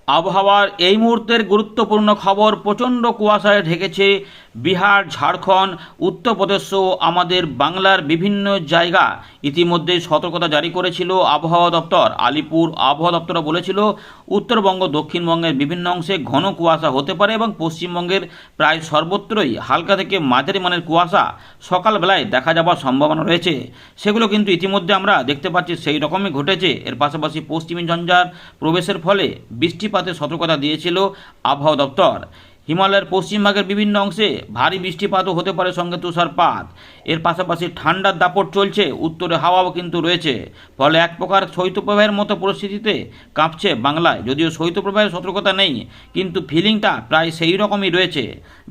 আবহাওয়ার এই মুহূর্তের গুরুত্বপূর্ণ খবর, প্রচণ্ড কুয়াশায় ঢেকেছে বিহার, ঝাড়খণ্ড, উত্তরপ্রদেশ সহ আমাদের বাংলার বিভিন্ন জায়গা। ইতিমধ্যে সতর্কতা জারি করেছিল আবহাওয়া দপ্তর। আলিপুর আবহাওয়া দপ্তর বলেছিল উত্তরবঙ্গ, দক্ষিণবঙ্গের বিভিন্ন অংশে ঘন কুয়াশা হতে পারে এবং পশ্চিমবঙ্গের প্রায় সর্বত্রই হালকা থেকে মাঝারি মানের কুয়াশা সকালবেলায় দেখা যাওয়ার সম্ভাবনা রয়েছে। সেগুলো কিন্তু ইতিমধ্যে আমরা দেখতে পাচ্ছি সেই রকমই ঘটেছে। এর পাশাপাশি পশ্চিমী ঝঞ্ঝার প্রবেশের ফলে বৃষ্টিপাতের সতর্কতা দিয়েছিল আবহাওয়া দপ্তর। হিমালয়ের পশ্চিমভাগের বিভিন্ন অংশে ভারী বৃষ্টিপাতও হতে পারে, সঙ্গে তুষারপাত। এর পাশাপাশি ঠান্ডার দাপট চলছে, উত্তরে হাওয়াও কিন্তু রয়েছে। ফলে এক প্রকার শৈত্যপ্রবাহের মতো পরিস্থিতিতে কাঁপছে বাংলায়। যদিও শৈত্যপ্রবাহের সতর্কতা নেই, কিন্তু ফিলিংটা প্রায় সেই রকমই রয়েছে।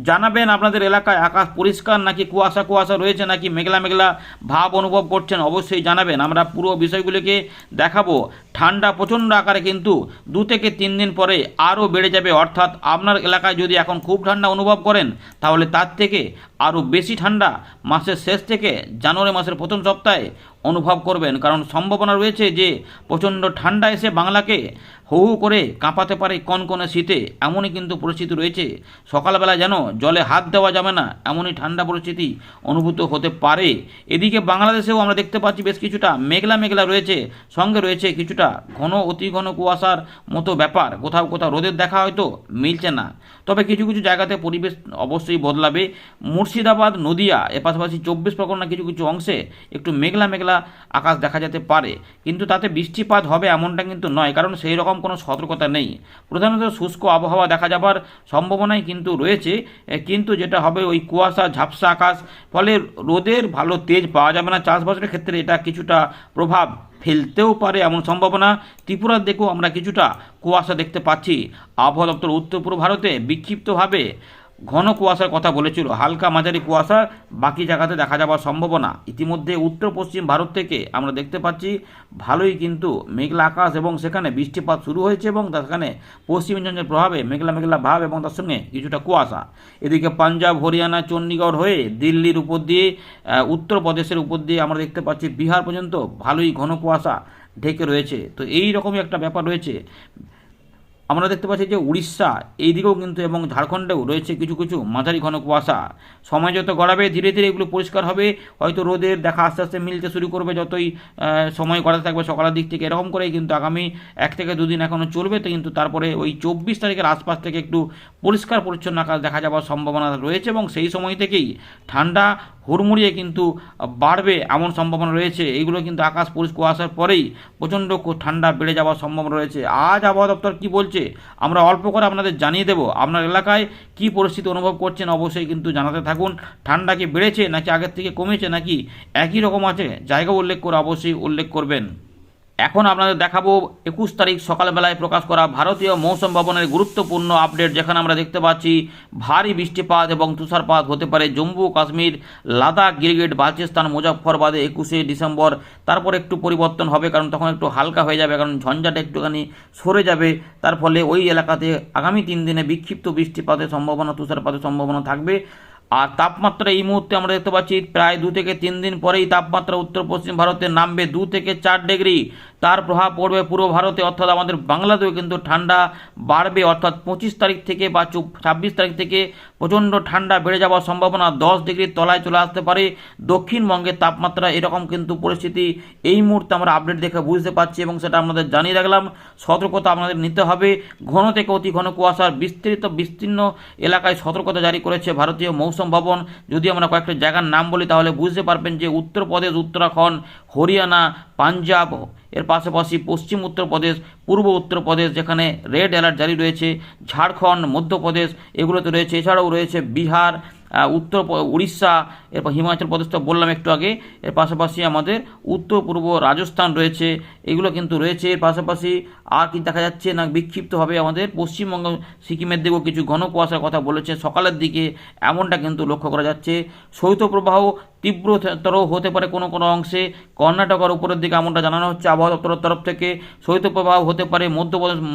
জানাবেন আপনাদের এলাকায় আকাশ পরিষ্কার নাকি কুয়াশা কুয়াশা রয়েছে, নাকি মেঘলা মেঘলা ভাব অনুভব করছেন, অবশ্যই জানাবেন। আমরা পুরো বিষয়গুলিকে দেখাবো। ঠান্ডা প্রচণ্ড আকারে কিন্তু 2 থেকে 3 দিন পরে আরও বেড়ে যাবে। অর্থাৎ আপনার এলাকায় যদি এখন খুব ঠান্ডা অনুভব করেন, তাহলে তার থেকে আরও বেশি ঠান্ডা মাসের শেষ থেকে জানুয়ারি মাসের প্রথম সপ্তাহে অনুভব করবেন। কারণ সম্ভাবনা রয়েছে যে প্রচণ্ড ঠান্ডা এসে বাংলাকে হু হু করে কাঁপাতে পারে কনকনে শীতে। এমনই কিন্তু পরিস্থিতি রয়েছে। সকালবেলা যেন জলে হাত দেওয়া যাবে না, এমনই ঠান্ডা পরিস্থিতি অনুভূত হতে পারে। এদিকে বাংলাদেশেও আমরা দেখতে পাচ্ছি বেশ কিছুটা মেঘলা মেঘলা রয়েছে, সঙ্গে রয়েছে কিছুটা ঘন অতি ঘন কুয়াশার মতো ব্যাপার। কোথাও কোথাও রোদের দেখা হয়তো মিলছে না, তবে কিছু কিছু জায়গাতে পরিবেশ অবশ্যই বদলাবে। মুর্শিদাবাদ, নদিয়া, এর পাশাপাশি 24 পরগনা কিছু কিছু অংশে একটু মেঘলা মেঘলা আকাশ দেখা যেতে পারে, কিন্তু তাতে বৃষ্টিপাত হবে এমনটা কিন্তু নয়, কারণ সেই রকম কোনো সতর্কতা নেই। প্রধানত শুষ্ক আবহাওয়া দেখা যাবার সম্ভাবনাই কিন্তু রয়েছে, কিন্তু যেটা হবে ওই কুয়াশা ঝাপসা আকাশ, ফলে রোদের ভালো তেজ পাওয়া যাবে না। চাষবাসের ক্ষেত্রে এটা কিছুটা প্রভাব ফেলতেও পারে এমন সম্ভাবনা। ত্রিপুরার দিকেও আমরা কিছুটা কুয়াশা দেখতে পাচ্ছি। আবহাওয়া দপ্তর উত্তর পূর্ব ভারতে বিক্ষিপ্তভাবে ঘন কুয়াশার কথা বলেছিল, হালকা মাঝারি কুয়াশা বাকি জায়গাতে দেখা যাওয়ার সম্ভাবনা। ইতিমধ্যে উত্তর পশ্চিম ভারত থেকে আমরা দেখতে পাচ্ছি ভালোই কিন্তু মেঘলা আকাশ এবং সেখানে বৃষ্টিপাত শুরু হয়েছে এবং সেখানে পশ্চিম ঝঞ্ঝার প্রভাবে মেঘলা মেঘলা ভাব এবং তার সঙ্গে কিছুটা কুয়াশা। এদিকে পাঞ্জাব, হরিয়ানা, চণ্ডীগড় হয়ে দিল্লির উপর দিয়ে উত্তরপ্রদেশের উপর দিয়ে আমরা দেখতে পাচ্ছি বিহার পর্যন্ত ভালোই ঘন কুয়াশা ঢেকে রয়েছে। তো এই রকমই একটা ব্যাপার রয়েছে। আমরা দেখতে পাচ্ছি যে উড়িষ্যা এই দিকেও কিন্তু এবং ঝাড়খণ্ডেও রয়েছে কিছু কিছু মাঝারি ঘন কুয়াশা। সময় যত গড়াবে ধীরে ধীরে এগুলো পরিষ্কার হবে। হয়তো রোদের দেখা আস্তে আস্তে মিলতে শুরু করবে যতই সময় গড়াতে থাকবে সকালের দিক থেকে। এরকম করেই কিন্তু আগামী 1 থেকে 2 দিন এখনও চলবে। তো কিন্তু তারপরে ওই 24 তারিখের আশপাশ থেকে একটু পরিষ্কার পরিচ্ছন্ন আকাশ দেখা যাওয়ার সম্ভাবনা রয়েছে এবং সেই সময় থেকেই ঠান্ডা হুড়মুড়িয়ে কিন্তু বাড়বে এমন সম্ভাবনা রয়েছে। এইগুলো কিন্তু আকাশ পরিষ্কার আসার পরেই প্রচণ্ড ঠান্ডা বেড়ে যাওয়ার সম্ভাবনা রয়েছে। আজ আবহাওয়া দপ্তর কী বলছে আমরা অল্প করে আপনাদের জানিয়ে দেব। আপনার এলাকায় কী পরিস্থিতি অনুভব করছেন অবশ্যই কিন্তু জানাতে থাকুন। ঠান্ডা কি বেড়েছে নাকি আগের থেকে কমেছে নাকি একই রকম আছে, জায়গা উল্লেখ করে অবশ্যই উল্লেখ করবেন। এখন আপনাদের দেখাবো 21 তারিখ সকালবেলায় প্রকাশ করা ভারতীয় মৌসুম ভবনের গুরুত্বপূর্ণ আপডেট, যেখানে আমরা দেখতে পাচ্ছি ভারী বৃষ্টিপাত এবং তুষারপাত হতে পারে জম্মু কাশ্মীর, লাদাখ, গিলগিট, বালচিস্তান, মুজফ্ফরবাদে 21শে ডিসেম্বর। তারপর একটু পরিবর্তন হবে, কারণ তখন একটু হালকা হয়ে যাবে, কারণ ঝঞ্ঝাটা একটুখানি সরে যাবে। তার ফলে ওই এলাকাতে আগামী 3 দিনে বিক্ষিপ্ত বৃষ্টিপাতের সম্ভাবনা, তুষারপাতের সম্ভাবনা থাকবে। আর তাপমাত্রা এই মুহূর্তে আমরা দেখতে পাচ্ছি প্রায় 2 থেকে 3 দিন পরেই তাপমাত্রা উত্তর পশ্চিম ভারতে নামবে 2 থেকে 4 ডিগ্রি। তার প্রভাব পড়বে পুরো ভারতে, অর্থাৎ আমাদের বাংলাতেও কিন্তু ঠান্ডা বাড়বে। অর্থাৎ 25 তারিখ থেকে বা 26 তারিখ থেকে প্রচণ্ড ঠান্ডা বেড়ে যাওয়ার সম্ভাবনা, 10 ডিগ্রির তলায় চলে আসতে পারে দক্ষিণবঙ্গের তাপমাত্রা। এরকম কিন্তু পরিস্থিতি এই মুহূর্তে আমরা আপডেট দেখে বুঝতে পারছি এবং সেটা আপনাদের জানিয়ে রাখলাম। সতর্কতা আপনাদের নিতে হবে। ঘন থেকে অতি ঘন কুয়াশার বিস্তীর্ণ এলাকায় সতর্কতা জারি করেছে ভারতীয় মৌসুম ভবন। যদি আমরা কয়েকটা জায়গার নাম বলি তাহলে বুঝতে পারবেন যে উত্তরপ্রদেশ, উত্তরাখণ্ড, হরিয়ানা, পাঞ্জাব, এর পাশাপাশি পশ্চিম উত্তরপ্রদেশ, পূর্ব উত্তরপ্রদেশ যেখানে রেড অ্যালার্ট জারি রয়েছে, ঝাড়খণ্ড, মধ্যপ্রদেশ এগুলোতে রয়েছে। এছাড়াও রয়েছে বিহার, উড়িষ্যা, এরপর হিমাচল প্রদেশ তো বললাম একটু আগে। এর পাশাপাশি আমাদের উত্তর পূর্ব রাজস্থান রয়েছে, এগুলো কিন্তু রয়েছে। এর পাশাপাশি আর কি দেখা যাচ্ছে না, বিক্ষিপ্তভাবে আমাদের পশ্চিমবঙ্গ, সিকিমের দিকেও কিছু ঘন কুয়াশার কথা বলেছে সকালের দিকে, এমনটা কিন্তু লক্ষ্য করা যাচ্ছে। শৈত্যপ্রবাহ তীব্রতর হতে পারে কোনো কোনো অংশে। কর্ণাটকের উপরের দিকে এমনটা জানানো হচ্ছে আবহাওয়া দপ্তরের তরফ থেকে। শৈত্যপ্রবাহ হতে পারে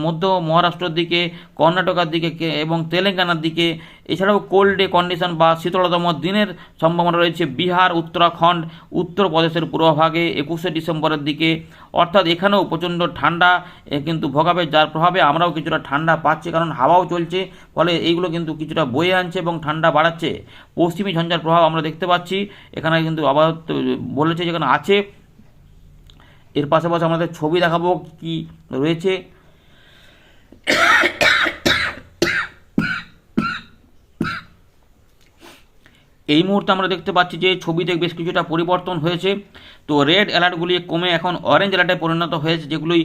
মধ্য মহারাষ্ট্রের দিকে, কর্ণাটকের দিকে এবং তেলেঙ্গানার দিকে। এছাড়াও কোল্ড ডে কন্ডিশন বা শীতলতম দিনের সম্ভাবনা রয়েছে বিহার, উত্তরাখণ্ড, উত্তরপ্রদেশের পূর্বভাগে 21শে ডিসেম্বরের দিকে। অর্থাৎ এখানেও প্রচণ্ড ঠান্ডা কিন্তু ভোগাবে, যার প্রভাবে আমরাও কিছুটা ঠান্ডা পাচ্ছি, কারণ হাওয়াও চলছে, ফলে এইগুলো কিন্তু কিছুটা বয়ে আনছে এবং ঠান্ডা বাড়াচ্ছে। পশ্চিমী ঝঞ্ঝার প্রভাব আমরা দেখতে পাচ্ছি এখানে কিন্তু আবার বলেছে যেখানে আছে। এর পাশাপাশি আমাদের ছবি দেখাবো কি রয়েছে। এই মুহূর্তে আমরা দেখতে পাচ্ছি যে ছবিতে বেশ কিছুটা পরিবর্তন হয়েছে। তো রেড অ্যালার্টগুলি কমে এখন অরেঞ্জ অ্যালার্টে পরিণত হয়েছে, যেগুলোই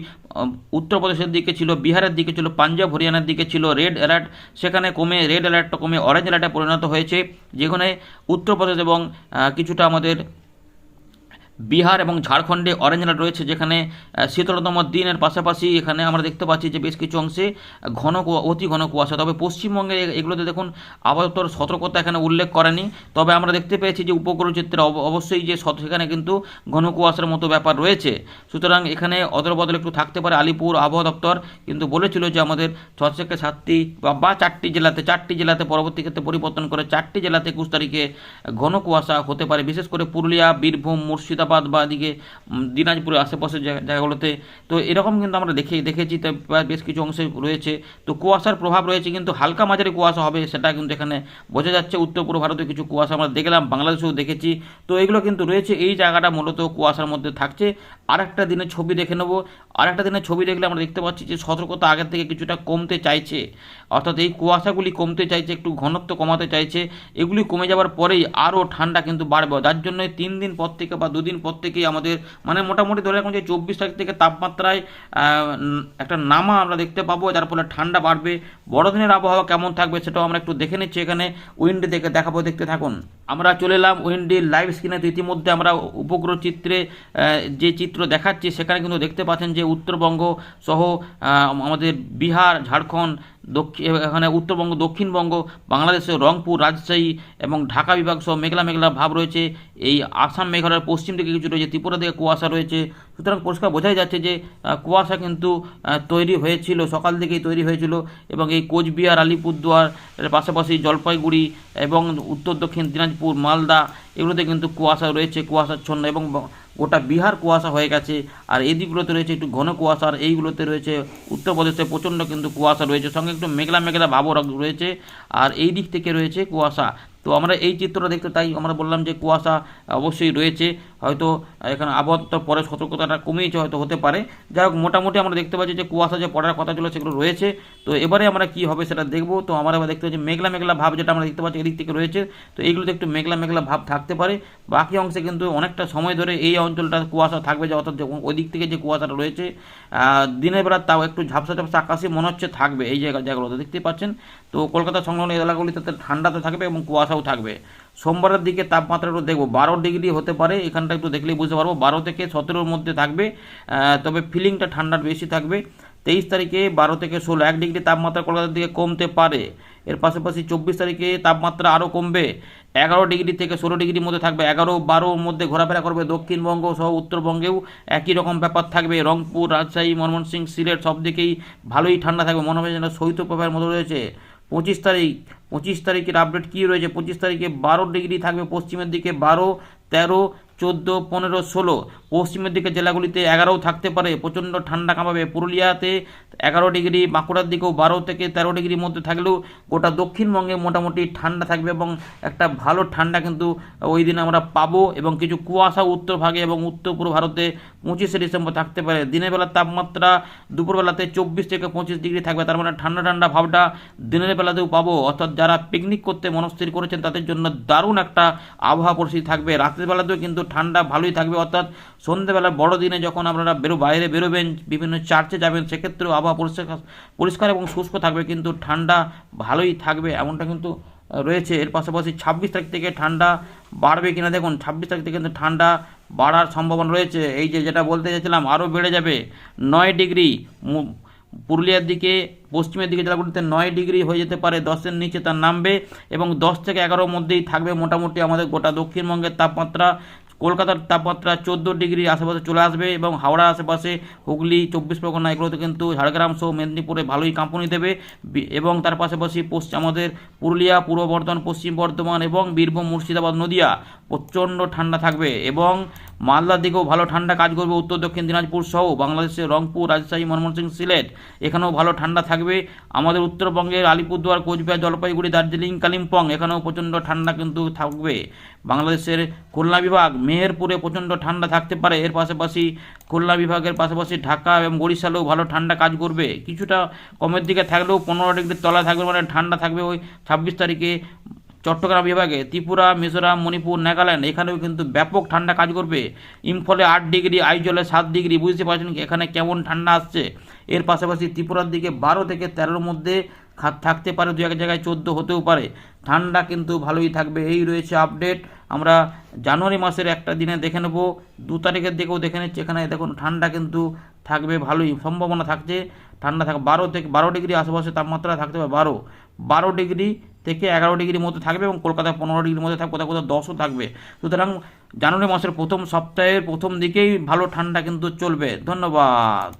উত্তরপ্রদেশের দিকে ছিল, বিহারের দিকে ছিল, পাঞ্জাব হরিয়ানার দিকে ছিল রেড অ্যালার্ট, সেখানে কমে রেড অ্যালার্টটা কমে অরেঞ্জ অ্যালার্টে পরিণত হয়েছে, যেখানে উত্তরপ্রদেশ এবং কিছুটা আমাদের বিহার এবং ঝাড়খণ্ডে অরেঞ্জ অ্যালার্ট রয়েছে, যেখানে শীতলতম দিনের পাশাপাশি এখানে আমরা দেখতে পাচ্ছি যে বেশ কিছু অংশে অতি ঘন কুয়াশা। তবে পশ্চিমবঙ্গে এগুলোতে দেখুন আপাতত সতর্কতা এখানে উল্লেখ করেনি, তবে আমরা দেখতে পেয়েছি যে উপগ্রহ চিত্রে অবশ্যই যে সেখানে কিন্তু ঘন কুয়াশার মতো ব্যাপার রয়েছে। সুতরাং এখানে অদল বদল একটু থাকতে পারে। আলিপুর আবহাওয়া দপ্তর কিন্তু বলেছিল যে আমাদের 6 থেকে 7টি বা 4টি জেলাতে পরবর্তী ক্ষেত্রে পরিবর্তন করে 4টি জেলাতে 21 তারিখে ঘন কুয়াশা হতে পারে, বিশেষ করে পুরুলিয়া, বীরভূম, মুর্শিদাবাদ বা এদিকে দিনাজপুরের আশেপাশের জায়গাগুলোতে। তো এরকম কিন্তু আমরা দেখেছি বেশ কিছু অংশে রয়েছে। তো কুয়াশার প্রভাব রয়েছে, কিন্তু হালকা মাঝারি কুয়াশা হবে সেটা কিন্তু এখানে বোঝা যাচ্ছে। উত্তর পূর্ব ভারতে কিছু কুয়াশা আমরা দেখলাম, বাংলাদেশেও দেখেছি। তো এগুলো কিন্তু রয়েছে, এই জায়গাটা মূলত কুয়াশার মধ্যে থাকছে। আরেকটা দিনের ছবি দেখে নেব। আরেকটা দিনের ছবি দেখলে আমরা দেখতে পাচ্ছি যে সতর্কতা আগের থেকে কিছুটা কমতে চাইছে, অর্থাৎ এই কুয়াশাগুলি কমতে চাইছে, একটু ঘনত্ব কমাতে চাইছে। এগুলি কমে যাওয়ার পরেই আরও ঠান্ডা কিন্তু বাড়বে, যার জন্য 3 দিন পর থেকে বা 2 দিন পর থেকেই আমাদের মানে মোটামুটি ধরে রাখুন যে 24 তারিখ থেকে তাপমাত্রায় একটা নামা আমরা দেখতে পাবো, যার ফলে ঠান্ডা বাড়বে। বড়দিনের আবহাওয়া কেমন থাকবে সেটাও আমরা একটু দেখে নিচ্ছি, এখানে উইন্ডে দেখাবো, দেখতে থাকুন। আমরা চলে এলাম উইন্ডির লাইভ স্ক্রিনে। ইতিমধ্যে আমরা উপগ্রহ চিত্রে যে চিত্র দেখাচ্ছি সেখানে কিন্তু দেখতে পাচ্ছেন যে উত্তরবঙ্গ সহ আমাদের বিহার, ঝাড়খণ্ড, এখানে উত্তরবঙ্গ, দক্ষিণবঙ্গ, বাংলাদেশের রংপুর, রাজশাহী এবং ঢাকা বিভাগ সহ মেঘলা মেঘলা ভাব রয়েছে। এই আসাম মেঘালয়ের পশ্চিম দিকে কিছু রয়েছে, ত্রিপুরা দিকে কুয়াশা রয়েছে। সুতরাং পরিষ্কার বোঝাই যাচ্ছে যে কুয়াশা কিন্তু তৈরি হয়েছিল, সকাল থেকেই তৈরি হয়েছিল, এবং এই কোচবিহার, আলিপুরদুয়ার এর পাশাপাশি জলপাইগুড়ি এবং উত্তর দক্ষিণ দিনাজপুর, মালদা এগুলোতে কিন্তু কুয়াশা রয়েছে, কুয়াশাচ্ছন্ন, এবং গোটা বিহার কুয়াশা হয়ে গেছে। আর এই দিকগুলোতে রয়েছে একটু ঘন কুয়াশা, আর এইগুলোতে রয়েছে উত্তরপ্রদেশে প্রচণ্ড কিন্তু কুয়াশা রয়েছে, সঙ্গে একটু মেঘলা মেঘলা ভাবও রয়েছে, আর এই দিক থেকে রয়েছে কুয়াশা। তো আমরা এই চিত্রটা দেখতে, তাই আমরা বললাম যে কুয়াশা অবশ্যই রয়েছে। হয়তো এখানে আবহাওয়া পরে সতর্কতাটা কমিয়েছে, হয়তো হতে পারে। যাই হোক, মোটামুটি আমরা দেখতে পাচ্ছি যে কুয়াশা যে পড়ার কথা ছিল সেগুলো রয়েছে। তো এবারে আমরা কি হবে সেটা দেখবো। তো আমরা এবার দেখতে পাচ্ছি মেঘলা মেঘলা ভাব, যেটা আমরা দেখতে পাচ্ছি এদিক থেকে রয়েছে। তো এইগুলোতে একটু মেঘলা মেঘলা ভাব থাকতে পারে। বাকি অংশে কিন্তু অনেকটা সময় ধরে এই অঞ্চলটা কুয়াশা থাকবে, যে অর্থাৎ ওই দিক থেকে যে কুয়াশাটা রয়েছে দিনের বেলা তাও একটু ঝাপসা ঝাপসা আকাশে মনে হচ্ছে থাকবে এই জায়গাগুলোতে, দেখতে পাচ্ছেন। তো কলকাতা সংলগ্ন এলাকাগুলিতে ঠান্ডাতে থাকবে এবং কুয়াশাও থাকবে। সোমবারের দিকে তাপমাত্রা একটু দেখবো 12 ডিগ্রি হতে পারে, এখানটা একটু দেখলেই বুঝতে পারবো 12 থেকে 17-র মধ্যে থাকবে, তবে ফিলিংটা ঠান্ডার বেশি থাকবে। 23 তারিখে 12 থেকে 16, 1 ডিগ্রি তাপমাত্রা কলকাতার দিকে কমতে পারে। এর পাশাপাশি 24 তারিখে তাপমাত্রা আরও কমবে, 11 ডিগ্রি থেকে 16 ডিগ্রির মধ্যে থাকবে, 11-12-র মধ্যে ঘোরাফেরা করবে। দক্ষিণবঙ্গ সহ উত্তরবঙ্গেও একই রকম ব্যাপার থাকবে। রংপুর, রাজশাহী, ময়মনসিংহ, সিলেট সব দিকেই ভালোই ঠান্ডা থাকবে, মনে হবে যেন শৈত্যপ্রবাহের মতো রয়েছে। 25 তারিখের আপডেট কী রয়েছে? 25 তারিখে 12 ডিগ্রি থাকবে পশ্চিমের দিকে, 12, 13, 14, 15, 16। পশ্চিমের দিকে জেলাগুলিতে 11ও থাকতে পারে, প্রচণ্ড ঠান্ডা কাঁপাবে। পুরুলিয়াতে 11 ডিগ্রি, বাঁকুড়ার দিকেও 12 থেকে 13 ডিগ্রির মধ্যে থাকলেও গোটা দক্ষিণবঙ্গে মোটামুটি ঠান্ডা থাকবে, এবং একটা ভালো ঠান্ডা কিন্তু ওই দিন আমরা পাবো। এবং কিছু কুয়াশা উত্তর ভাগে এবং উত্তর পূর্ব ভারতে 25শে ডিসেম্বর থাকতে পারে। দিনের বেলার তাপমাত্রা দুপুরবেলাতে 24 থেকে 25 ডিগ্রি থাকবে, তার মানে ঠান্ডা ঠান্ডা ভাবটা দিনের বেলাতেও পাবো। অর্থাৎ যারা পিকনিক করতে মনস্থির করেছেন তাদের জন্য দারুণ একটা আবহাওয়া পরিস্থিতি থাকবে। রাতের বেলাতেও কিন্তু ঠান্ডা ভালোই থাকবে, অর্থাৎ সন্ধ্যেবেলা বড়দিনে যখন আপনারা বাইরে বেরোবেন, বিভিন্ন চার্চে যাবেন, সেক্ষেত্রেও আবহাওয়া পরিষ্কার এবং শুষ্ক থাকবে, কিন্তু ঠান্ডা ভালোই থাকবে, এমনটা কিন্তু রয়েছে। এর পাশাপাশি 26 তারিখ থেকে ঠান্ডা বাড়বে কিনা দেখুন, 26 তারিখ থেকে কিন্তু ঠান্ডা বাড়ার সম্ভাবনা রয়েছে। এই যেটা বলতে চাইছিলাম, আরও বেড়ে যাবে 9 ডিগ্রি পুরুলিয়ার দিকে পশ্চিমের দিকে জেলাগুলিতে 9 ডিগ্রি হয়ে যেতে পারে, 10-এর নিচে তার নামবে এবং 10 থেকে 11-র মধ্যেই থাকবে মোটামুটি আমাদের গোটা দক্ষিণবঙ্গের তাপমাত্রা। কলকাতার তাপমাত্রা 14 ডিগ্রি আশেপাশে চলে আসবে এবং হাওড়া আশেপাশে, হুগলি, 24 পরগনা এগুলোতে কিন্তু, ঝাড়গ্রাম সহ মেদিনীপুরে ভালোই কাঁপুনি দেবে। এবং তার পাশাপাশি আমাদের পুরুলিয়া, পূর্ব বর্ধমান, পশ্চিম বর্ধমান এবং বীরভূম, মুর্শিদাবাদ, নদিয়া প্রচণ্ড ঠান্ডা থাকবে এবং মালদার দিকেও ভালো ঠান্ডা কাজ করবে। উত্তর দক্ষিণ দিনাজপুর সহ বাংলাদেশের রংপুর, রাজশাহী, ময়মনসিংহ, সিলেট এখানেও ভালো ঠান্ডা থাকবে। আমাদের উত্তরবঙ্গের আলিপুরদুয়ার, কোচবিহার, জলপাইগুড়ি, দার্জিলিং, কালিম্পং এখানেও প্রচণ্ড ঠান্ডা কিন্তু থাকবে। বাংলাদেশের খুলনা বিভাগ, মেহেরপুরে প্রচণ্ড ঠান্ডা থাকতে পারে। এর পাশাপাশি খুলনা বিভাগের পাশাপাশি ঢাকা এবং বরিশালেও ভালো ঠান্ডা কাজ করবে, কিছুটা কমের দিকে থাকলেও 15 ডিগ্রির তলায় থাকবে, মানে ঠান্ডা থাকবে। ওই 26 তারিখে চট্টগ্রাম বিভাগে, ত্রিপুরা, মিজোরাম, মণিপুর, নাগাল্যান্ড এখানেও কিন্তু ব্যাপক ঠান্ডা কাজ করবে। ইম্ফলে 8 ডিগ্রি, আইজলে 7 ডিগ্রি, বুঝতে পারছেন এখানে কেমন ঠান্ডা আসছে। এর পাশাপাশি ত্রিপুরার দিকে 12 থেকে 13-র মধ্যে থাকতে পারে, দু এক জায়গায় 14 হতেও পারে। ঠান্ডা কিন্তু ভালোই থাকবে। এই রয়েছে আপডেট। আমরা জানুয়ারি মাসের একটা দিনে দেখে নেব, 2 তারিখের দিকেও দেখে নিচ্ছি। এখানে দেখুন ঠান্ডা কিন্তু থাকবে, ভালোই সম্ভাবনা থাকছে। ঠান্ডা থাকবে 12 ডিগ্রি আশেপাশে তাপমাত্রা থাকতে পারে। 12 ডিগ্রি থেকে 11 ডিগ্রির মধ্যে থাকবে এবং কলকাতায় 15 ডিগ্রির মধ্যে থাকবে, কোথাও কোথাও 10ও থাকবে। সুতরাং জানুয়ারি মাসের প্রথম সপ্তাহের প্রথম দিকেই ভালো ঠান্ডা কিন্তু চলবে। ধন্যবাদ।